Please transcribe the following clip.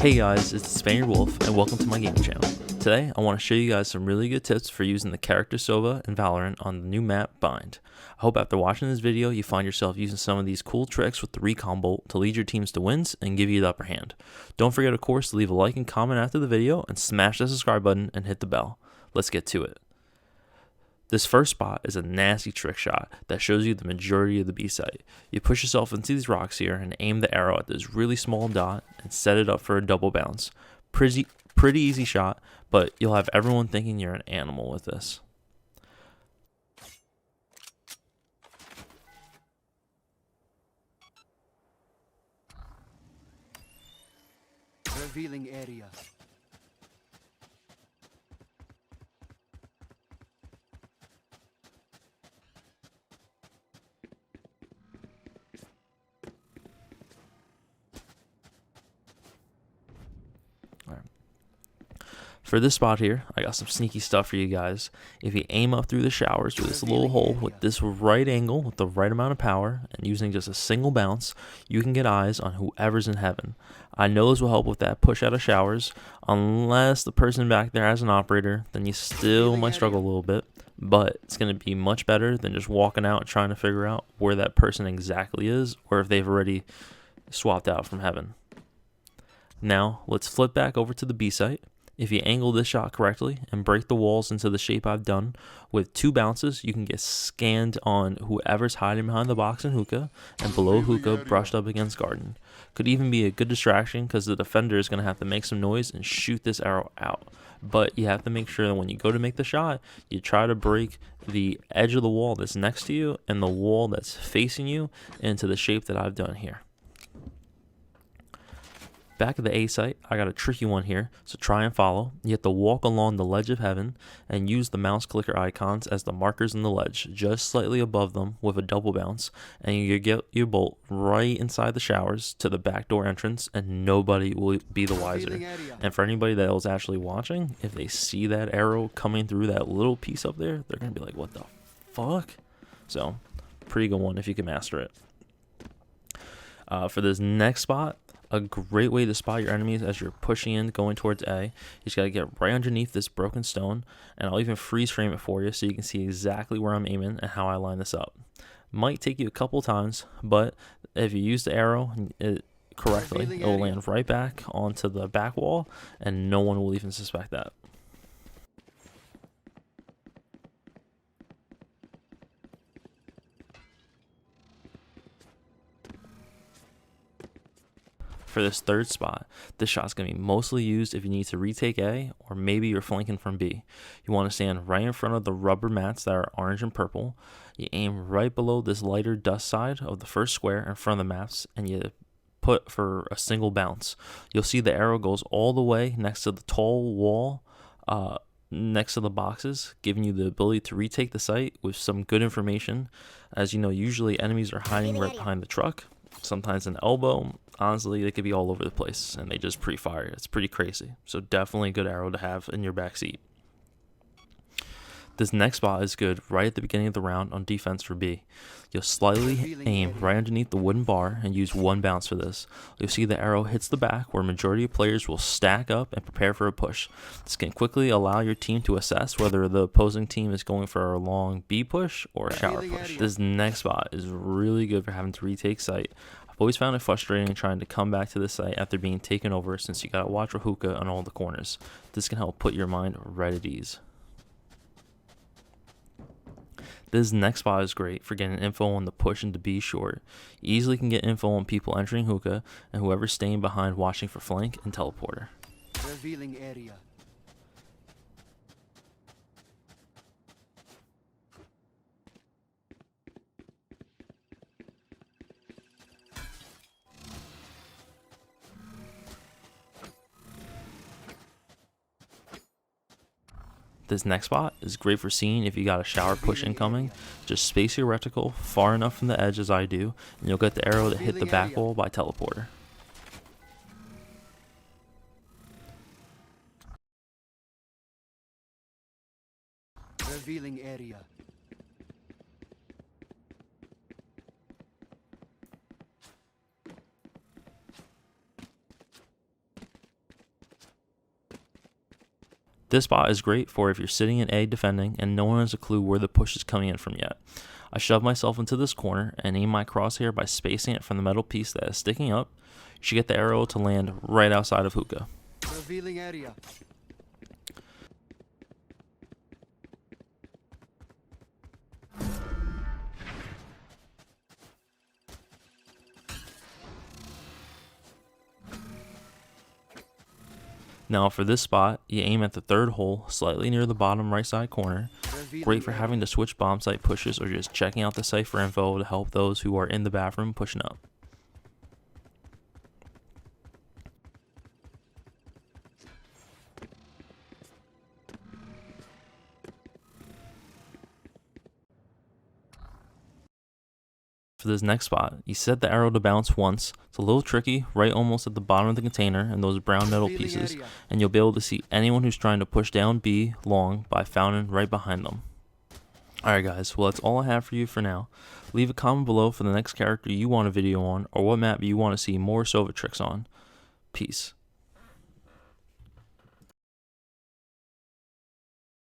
Hey guys, it's TheSpaniardWolf and welcome to my game channel. Today I want to show you guys some really good tips for using the character Sova in Valorant on the new map Bind. I hope after watching this video you find yourself using some of these cool tricks with the Recon bolt to lead your teams to wins and give you the upper hand. Don't forget of course to leave a like and comment after the video and smash the subscribe button and hit the bell. Let's get to it. This first spot is a nasty trick shot that shows you the majority of the B site. You push yourself into these rocks here and aim the arrow at this really small dot and set it up for a double bounce. Pretty easy shot, but you'll have everyone thinking you're an animal with this. Revealing area. For this spot here, I got some sneaky stuff for you guys. If you aim up through the showers through this little hole with this right angle with the right amount of power and using just a single bounce, you can get eyes on whoever's in heaven. I know this will help with that push out of showers. Unless the person back there has an operator, then you still might struggle a little bit. But it's going to be much better than just walking out and trying to figure out where that person exactly is or if they've already swapped out from heaven. Now, let's flip back over to the B site. If you angle this shot correctly and break the walls into the shape I've done, with 2 bounces, you can get scanned on whoever's hiding behind the box in hookah and below hookah brushed up against garden. Could even be a good distraction because the defender is going to have to make some noise and shoot this arrow out. But you have to make sure that when you go to make the shot, you try to break the edge of the wall that's next to you and the wall that's facing you into the shape that I've done here. Back at the A site, I got a tricky one here, so try and follow. You have to walk along the ledge of heaven and use the mouse clicker icons as the markers in the ledge, just slightly above them with a double bounce, and you get your bolt right inside the showers to the back door entrance, and nobody will be the wiser. And for anybody that was actually watching, if they see that arrow coming through that little piece up there, they're going to be like, what the fuck? So, pretty good one if you can master it. For this next spot, a great way to spot your enemies as you're pushing in, going towards A. You just got to get right underneath this broken stone, and I'll even freeze frame it for you so you can see exactly where I'm aiming and how I line this up. Might take you a couple times, but if you use the arrow correctly, it will land right back onto the back wall, and no one will even suspect that. For this third spot, this shot's going to be mostly used if you need to retake A or maybe you're flanking from B. You want to stand right in front of the rubber mats that are orange and purple. You aim right below this lighter dust side of the first square in front of the mats and you put for a single bounce. You'll see the arrow goes all the way next to the tall wall next to the boxes, giving you the ability to retake the site with some good information. As you know, usually enemies are hiding right behind the truck, sometimes an elbow. Honestly, they could be all over the place and they just pre-fire. It's pretty crazy. So definitely a good arrow to have in your backseat. This next spot is good right at the beginning of the round on defense for B. You'll slightly aim right underneath the wooden bar and use 1 bounce for this. You'll see the arrow hits the back where majority of players will stack up and prepare for a push. This can quickly allow your team to assess whether the opposing team is going for a long B push or a shower push. This next spot is really good for having to retake site. I've always found it frustrating trying to come back to the site after being taken over since you gotta watch for hookah on all the corners. This can help put your mind right at ease. This next spot is great for getting info on the push into B short. You easily can get info on people entering hookah and whoever's staying behind watching for flank and teleporter. Revealing area. This next spot is great for seeing if you got a shower push incoming. Just space your reticle far enough from the edge as I do, and you'll get the arrow to hit the back wall by teleporter. Revealing area. This spot is great for if you're sitting in A defending and no one has a clue where the push is coming in from yet. I shove myself into this corner and aim my crosshair by spacing it from the metal piece that is sticking up. You should get the arrow to land right outside of hookah. Revealing area. Now for this spot, you aim at the third hole, slightly near the bottom right side corner. Great for having to switch bomb site pushes or just checking out the site for info to help those who are in the bathroom pushing up. For this next spot, you set the arrow to bounce once. It's a little tricky, right almost at the bottom of the container and those brown metal pieces, and you'll be able to see anyone who's trying to push down B long by fountain right behind them. Alright guys, well that's all I have for you for now. Leave a comment below for the next character you want a video on or what map you want to see more Sova tricks on. Peace.